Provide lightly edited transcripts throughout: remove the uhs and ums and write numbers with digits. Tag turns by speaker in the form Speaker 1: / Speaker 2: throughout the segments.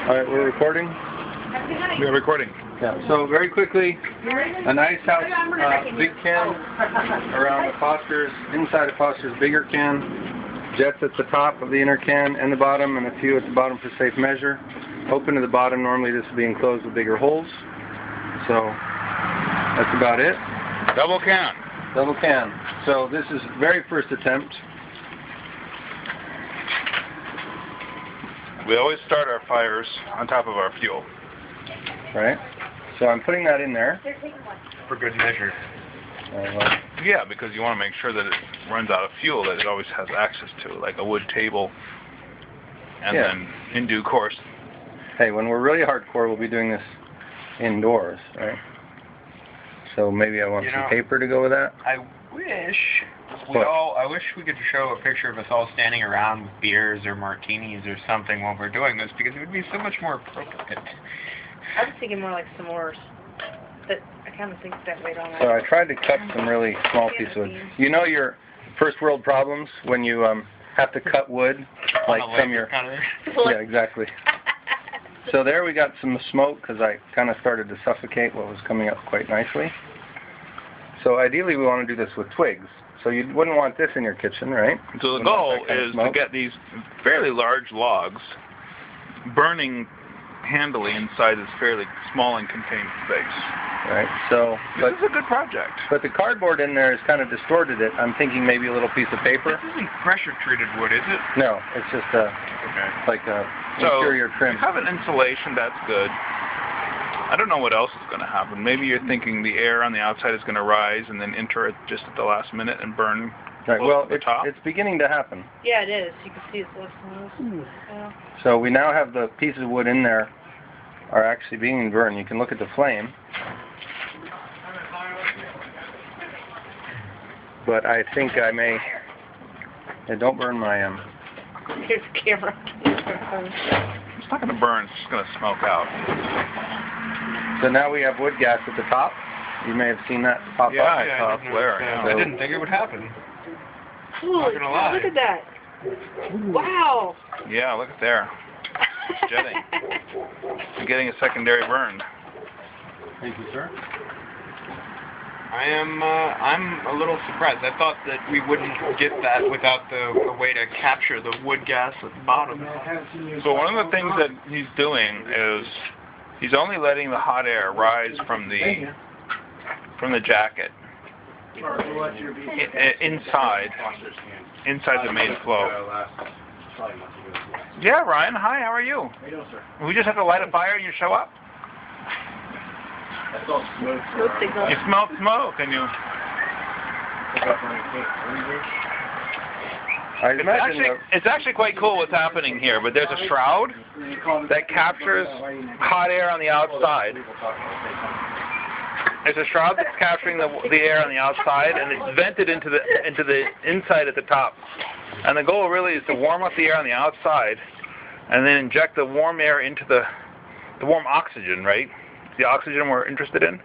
Speaker 1: Alright, we're recording?
Speaker 2: We are recording.
Speaker 1: Yeah, so very quickly, a nice house, big can around the Foster's, inside of Foster's bigger can, jets at the top of the inner can and the bottom, and a few at the bottom for safe measure. Open to the bottom, normally this will be enclosed with bigger holes. So, that's about it.
Speaker 2: Double can.
Speaker 1: Double can. So this is very first attempt.
Speaker 2: We always start our fires on top of our fuel.
Speaker 1: Right? So I'm putting that in there.
Speaker 2: For good measure. Yeah, because you want to make sure that it runs out of fuel that it always has access to, like a wood table. And then, in due course.
Speaker 1: Hey, when we're really hardcore, we'll be doing this indoors, right? So maybe I want some paper to go with that.
Speaker 3: I wish we could show a picture of us all standing around with beers or martinis or something while we're doing this, because it would be so much more appropriate.
Speaker 4: I was thinking more like s'mores. But I kind of think that way on that.
Speaker 1: So I tried to cut some really small pieces of wood. You know your first world problems when you have to cut wood, like from your... Yeah, exactly. So there we got some smoke because I kind of started to suffocate what was coming up quite nicely. So ideally we want to do this with twigs. So you wouldn't want this in your kitchen, right?
Speaker 2: So the goal is to get these fairly large logs burning handily inside this fairly small and contained space.
Speaker 1: Right. So
Speaker 2: this is a good project.
Speaker 1: But the cardboard in there has kind of distorted it. I'm thinking maybe a little piece of paper.
Speaker 3: This isn't pressure treated wood, is it?
Speaker 1: No, it's just like a interior trim.
Speaker 2: So you have an insulation, that's good. I don't know what else is going to happen. Maybe you're thinking the air on the outside is going to rise and then enter it just at the last minute and burn.
Speaker 1: Right. Well, it's beginning to happen.
Speaker 4: Yeah, it is. You can see it's looking. Yeah.
Speaker 1: So we now have the pieces of wood in there are actually being burned. You can look at the flame. But I think I may... Yeah, don't burn my...
Speaker 4: Here's the camera.
Speaker 2: It's not going to burn. It's just going to smoke out.
Speaker 1: So now we have wood gas at the top. You may have seen that pop up.
Speaker 2: Yeah, flare.
Speaker 3: I didn't think it would happen.
Speaker 4: Holy cow, look at that. Wow.
Speaker 2: Yeah, look at there. It's jetting. You're getting a secondary burn.
Speaker 1: Thank you, sir.
Speaker 3: I'm a little surprised. I thought that we wouldn't get that without a way to capture the wood gas at the bottom.
Speaker 2: So one of the things that he's doing is he's only letting the hot air rise from the jacket inside the main flow. Yeah, Ryan. Hi. How are you? We just have to light a fire and you show up.
Speaker 4: Smoke signal.
Speaker 2: You smell smoke and you... It's actually quite cool what's happening here, but there's a shroud that captures hot air on the outside. There's a shroud that's capturing the air on the outside, and it's vented into the inside at the top. And the goal really is to warm up the air on the outside, and then inject the warm air into the warm oxygen, right? The oxygen we're interested in.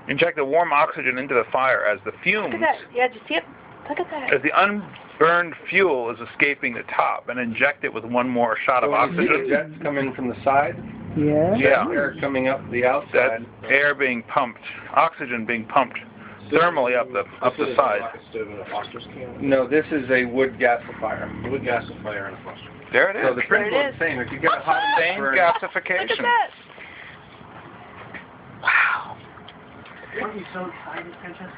Speaker 2: Inject the warm oxygen into the fire as the fumes.
Speaker 4: Look at that. Yeah, did you see it? Look at that.
Speaker 2: As the unburned fuel is escaping the top, and inject it with one more shot of oxygen.
Speaker 1: Jets coming from the side.
Speaker 4: Yeah.
Speaker 2: Yeah.
Speaker 1: Air coming up the outside.
Speaker 2: That air being pumped, oxygen being pumped thermally up the side.
Speaker 1: No, this is a wood gasifier. Wood gasifier in a Foster.
Speaker 2: There it is.
Speaker 1: So the principle is the same. If you get a hot
Speaker 2: same
Speaker 1: burn,
Speaker 2: gasification.
Speaker 4: Look at that.
Speaker 2: Wow.
Speaker 5: Aren't you so excited, Francesca?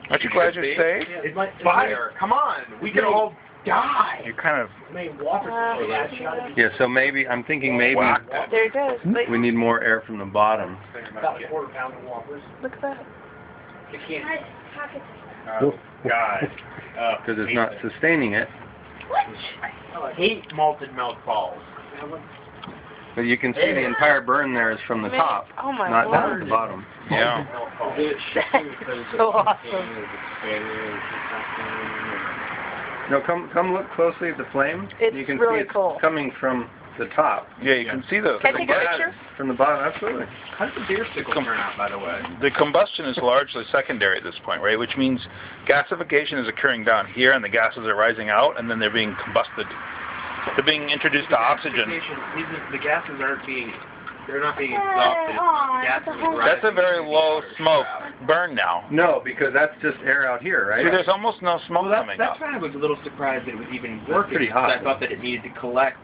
Speaker 2: Aren't you glad you're safe?
Speaker 3: It's like fire. Come on. We could all die.
Speaker 2: You're kind of...
Speaker 1: yeah, so maybe, I'm thinking maybe
Speaker 4: There it goes. Wait.
Speaker 1: we need more air from the bottom.
Speaker 5: About a quarter pound of Whoppers.
Speaker 4: Look at that.
Speaker 3: God.
Speaker 1: Because it's not sustaining it.
Speaker 3: I hate malted milk balls.
Speaker 1: But you can see the entire burn there is from the top,
Speaker 4: Oh my
Speaker 1: not down at
Speaker 4: Lord.
Speaker 1: the bottom.
Speaker 2: Yeah.
Speaker 4: That's so awesome.
Speaker 1: No, come look closely at the flame.
Speaker 4: It's
Speaker 1: you can
Speaker 4: really
Speaker 1: see it's
Speaker 4: cool.
Speaker 1: coming from the top.
Speaker 2: Yeah, you can see the...
Speaker 4: Can I take a picture?
Speaker 1: From the bottom, absolutely.
Speaker 3: How does the beer stick turn out, by the way?
Speaker 2: The combustion is largely secondary at this point, right? Which means gasification is occurring down here, and the gases are rising out, and then they're being combusted They're being introduced to oxygen.
Speaker 3: The gases aren't being, they're not being exhausted.
Speaker 2: That's a very low smoke burn now.
Speaker 1: No, because that's just air out here, right?
Speaker 2: See, there's almost no smoke coming
Speaker 3: That's
Speaker 2: up.
Speaker 3: why I was a little surprised that it was even working.
Speaker 1: Pretty hot.
Speaker 3: I thought that it needed to collect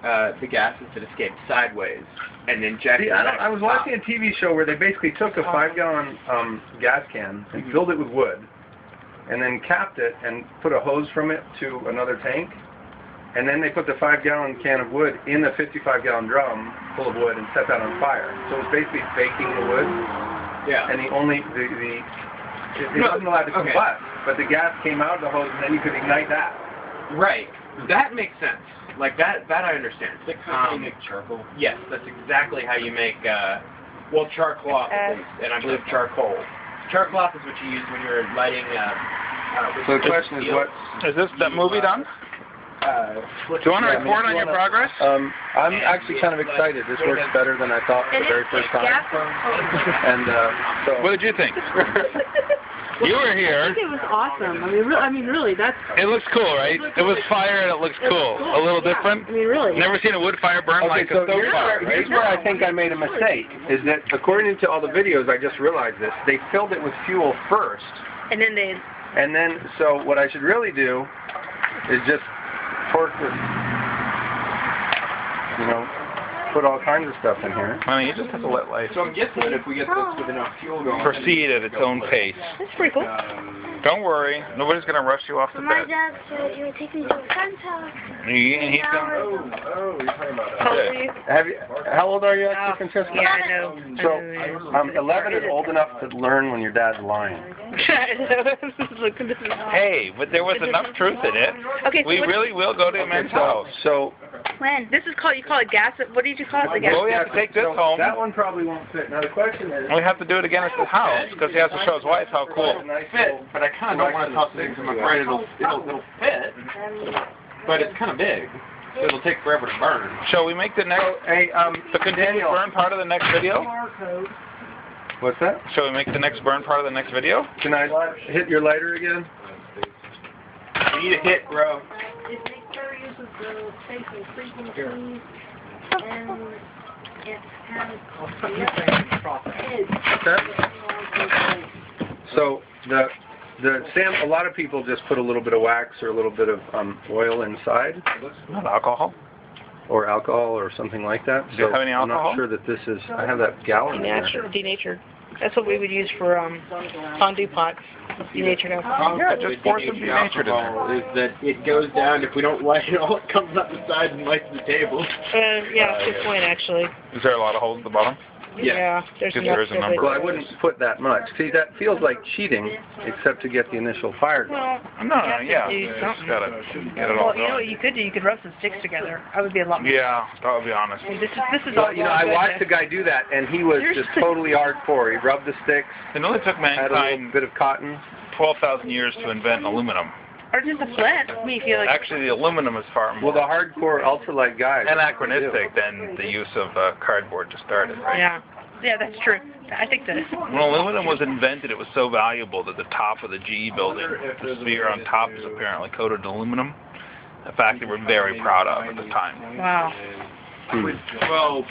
Speaker 3: the gases that escaped sideways and inject
Speaker 1: See,
Speaker 3: them.
Speaker 1: I was watching a TV show where they basically took a 5-gallon gas can and filled it with wood, and then capped it and put a hose from it to another tank, and then they put the 5-gallon can of wood in the 55-gallon drum full of wood and set that on fire. So it was basically baking the wood.
Speaker 3: Yeah.
Speaker 1: And it wasn't allowed to combust, but the gas came out of the hose, and then you could ignite that.
Speaker 3: Right. That makes sense. Like that I understand.
Speaker 5: How you make charcoal?
Speaker 3: Yes, that's exactly how you make, well, charcloth at least, and I believe charcoal. Charcloth is what you use when you're lighting.
Speaker 1: So the question is, what?
Speaker 2: Is this that movie done? Do you want to report on your progress?
Speaker 1: I'm actually kind of excited. This works better than I thought the very first time. And so.
Speaker 2: What did you think? You were
Speaker 6: I
Speaker 2: here.
Speaker 6: think it was awesome. I mean, really, that's.
Speaker 2: It looks cool, right? It was fire and it looks cool. A little different.
Speaker 6: I mean, really.
Speaker 2: Never seen a wood fire burn like a stove fire, right?
Speaker 1: Here's where I think I made a mistake, is that according to all the videos, I just realized this, they filled it with fuel first.
Speaker 4: And then they...
Speaker 1: And then, so what I should really do is just torque this, put all kinds of stuff in here.
Speaker 2: I mean, you just have to let life
Speaker 3: So I'm guessing that if we get this with enough fuel going,
Speaker 2: proceed at its own pace.
Speaker 4: That's pretty cool.
Speaker 2: Don't worry. Nobody's going to rush you off the
Speaker 7: My
Speaker 2: bed.
Speaker 7: dad said you would take me to a friend's house.
Speaker 2: And he's going
Speaker 1: Oh, you're talking about
Speaker 4: How old are you?
Speaker 1: How old are you, actually, Francesca?
Speaker 4: Yeah, I know.
Speaker 1: So, 11 is old enough to learn when your dad's lying.
Speaker 2: Hey, but there was enough truth in it.
Speaker 4: Okay, so
Speaker 2: We really will go to a man's house.
Speaker 1: So,
Speaker 7: When?
Speaker 4: This is called, you call it gas, what did you call it? The gas?
Speaker 2: Well, we have to take this home.
Speaker 1: that one probably won't fit. Now the question is,
Speaker 2: We have to do it again at the house because he has to show his wife how cool.
Speaker 3: fit, but I kind of don't want to toss it because I'm afraid it'll fit, but it's kind of big. So it'll take forever to burn.
Speaker 2: Shall we make the next,
Speaker 1: hey,
Speaker 2: the continued burn part of the next video?
Speaker 1: what's that?
Speaker 2: Shall we make the next burn part of the next video?
Speaker 1: Can I hit your lighter again?
Speaker 3: You need a hit, bro.
Speaker 7: It uses the spatial frequencies, and it's kind of
Speaker 1: So a lot of people just put a little bit of wax or a little bit of oil inside,
Speaker 2: Not alcohol.
Speaker 1: or alcohol or something like that.
Speaker 2: Do you have any
Speaker 1: I'm
Speaker 2: alcohol?
Speaker 1: not sure that this is. I have that gallon.
Speaker 4: Denatured. That's what we would use for fondue pots. Denatured alcohol.
Speaker 2: Yeah, just pour some denatured in there.
Speaker 3: Is that it goes down, if we don't light it all, it comes up the side and lights the table.
Speaker 4: Yeah, good point, actually.
Speaker 2: Is there a lot of holes at the bottom?
Speaker 4: Yeah, there's
Speaker 2: If
Speaker 4: enough
Speaker 2: there is a
Speaker 4: there,
Speaker 2: number.
Speaker 1: Well, I wouldn't put that much. See, that feels like cheating, except to get the initial fire going.
Speaker 4: Well,
Speaker 2: No, yeah.
Speaker 4: do
Speaker 2: You just
Speaker 4: something.
Speaker 2: gotta get it all
Speaker 4: well, you know what
Speaker 2: going.
Speaker 4: you could do? You could rub some sticks together. I would be a lot more.
Speaker 2: Yeah, that would be honest.
Speaker 4: I mean, this is
Speaker 1: Well,
Speaker 4: all
Speaker 1: I
Speaker 4: good.
Speaker 1: watched a guy do that, and he was just totally hardcore. He rubbed the sticks,
Speaker 2: It only took
Speaker 1: had a little
Speaker 2: mankind
Speaker 1: bit of cotton.
Speaker 2: 12,000 years to invent aluminum.
Speaker 4: Or just a flint. I mean, if you like.
Speaker 2: Actually, the aluminum is far
Speaker 1: Well, the
Speaker 2: more
Speaker 1: hardcore ultralight guys.
Speaker 2: anachronistic than the use of cardboard to start it, right?
Speaker 4: Yeah. Yeah, that's true. I think that.
Speaker 2: When aluminum was invented, it was so valuable that the top of the GE building, the sphere on top, is apparently coated in aluminum. A fact they were very proud of at the time.
Speaker 4: Wow.
Speaker 3: Well,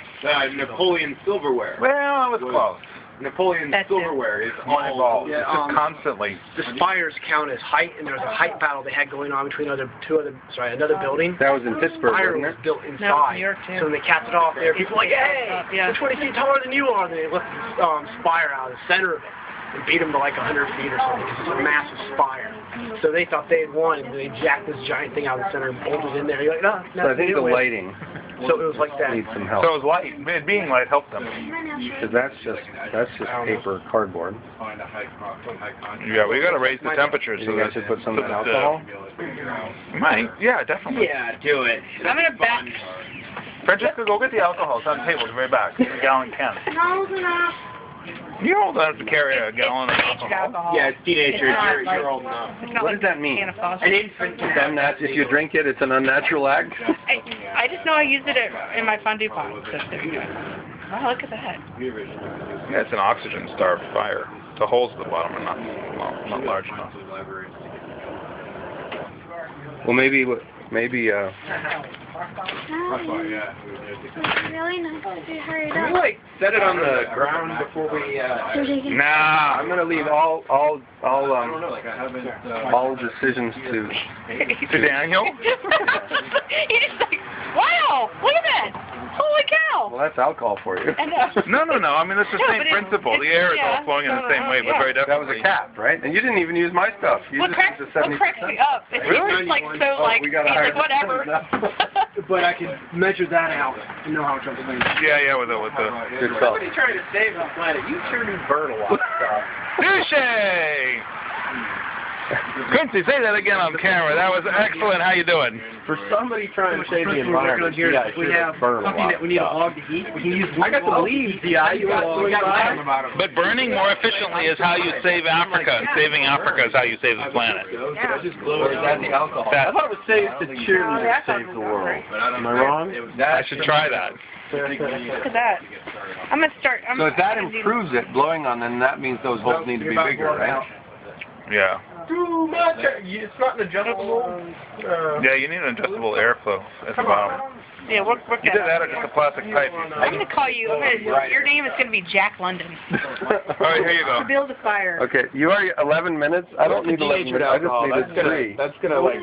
Speaker 3: Napoleon silverware.
Speaker 2: Well, it was close.
Speaker 3: Napoleon
Speaker 4: That's it.
Speaker 3: silverware is
Speaker 2: My
Speaker 3: all.
Speaker 2: fault. It's just constantly.
Speaker 5: The spires count as height, and there was a height battle they had going on between another building.
Speaker 1: That was in Pittsburgh,
Speaker 5: Spire
Speaker 1: wasn't
Speaker 5: was
Speaker 1: it?
Speaker 5: built
Speaker 4: No,
Speaker 5: inside.
Speaker 4: New York, too.
Speaker 5: So when they capped it off there, people were like, hey,
Speaker 4: Yeah.
Speaker 5: we're 20 feet taller than you are. And they lifted the spire out of the center of it and beat them to like 100 feet or something because it's a massive spire. So they thought they had won, and they jacked this giant thing out of the center and bolted it in there. You're like, no,
Speaker 1: So I think the lighting
Speaker 5: So it was like that.
Speaker 1: needs some help.
Speaker 2: So it was light. It being light helped them.
Speaker 1: Because that's just paper, cardboard.
Speaker 2: Yeah, we got to raise the temperature.
Speaker 1: You
Speaker 2: So
Speaker 1: think I
Speaker 2: that
Speaker 1: should put some
Speaker 2: so
Speaker 1: in
Speaker 2: that,
Speaker 1: alcohol?
Speaker 2: Might. Yeah, definitely.
Speaker 3: Yeah, do it.
Speaker 4: I'm gonna back.
Speaker 2: Francesca, go get the alcohol. It's on the table. It's very back. It's a gallon can.
Speaker 7: Not old enough.
Speaker 2: You're old enough to carry a gallon of
Speaker 4: Denatured
Speaker 2: alcohol.
Speaker 4: alcohol.
Speaker 3: Yeah, it's teenagers.
Speaker 4: It's not
Speaker 3: You're
Speaker 4: like-
Speaker 3: old enough.
Speaker 4: It's not
Speaker 1: What
Speaker 4: like
Speaker 1: does that mean?
Speaker 4: a can of phosphorus.
Speaker 3: An infant can have.
Speaker 1: If you drink it, it's an unnatural act?
Speaker 4: I just know I use it in my fondue pot. So there you go. Oh, look at that.
Speaker 2: Yeah, it's an oxygen-starved fire. The holes at the bottom are not large enough.
Speaker 1: Well, maybe maybe
Speaker 7: Really nice to hurry
Speaker 3: Can we
Speaker 7: up.
Speaker 3: like set it on the ground before we?
Speaker 2: Nah.
Speaker 1: I'm gonna leave all decisions to.
Speaker 2: To Daniel?
Speaker 4: He's just like, wow, look at that. Holy cow.
Speaker 1: Well, that's alcohol for you.
Speaker 4: I know.
Speaker 2: No. I mean, it's the
Speaker 4: No,
Speaker 2: same
Speaker 4: but
Speaker 2: principle. The air is all flowing in the same way, but very
Speaker 1: That was
Speaker 2: definitely.
Speaker 1: a cap, right? And you didn't even use my stuff. You
Speaker 4: What
Speaker 1: just
Speaker 4: cracks,
Speaker 1: used the
Speaker 4: what
Speaker 1: 70%.
Speaker 4: cracks me up is
Speaker 2: Really?
Speaker 4: he's just like so like,
Speaker 1: we
Speaker 4: he's
Speaker 1: gotta hire
Speaker 4: like whatever.
Speaker 5: But I can measure that out and know how much I'm spending.
Speaker 2: Yeah, with the.
Speaker 1: Good call.
Speaker 3: Somebody trying to save the planet. You sure do burn a lot of stuff.
Speaker 2: Touche! Quincy, say that again on camera. That was excellent. How you doing?
Speaker 3: For somebody trying to save the environment,
Speaker 5: Here,
Speaker 3: yeah,
Speaker 5: we
Speaker 3: sure
Speaker 5: have
Speaker 3: burn a
Speaker 5: something
Speaker 3: lot
Speaker 5: that we need a log to heat. We can use wood.
Speaker 3: I got some leaves. Yeah, we got time about them.
Speaker 2: But burning more efficiently is how you save Africa. Saving Africa is how you save the planet.
Speaker 1: Or is that the alcohol?
Speaker 3: I thought it was safe to cheerleaders save the world. Am I wrong?
Speaker 2: I should try that.
Speaker 4: Look at that. I'm gonna start.
Speaker 1: So if that improves it, blowing on, then that means those holes need to be bigger, right?
Speaker 2: Yeah.
Speaker 3: Too much. It's not an adjustable.
Speaker 2: Yeah, you need an adjustable airflow at the bottom.
Speaker 4: Yeah, work
Speaker 2: Either that or just a plastic pipe.
Speaker 4: I'm gonna call you. Your name is gonna be Jack London.
Speaker 2: All right, here you go.
Speaker 4: To build a fire.
Speaker 1: Okay, you are 11 minutes. I don't need 11 minutes. I just needed 3.
Speaker 3: That's gonna like.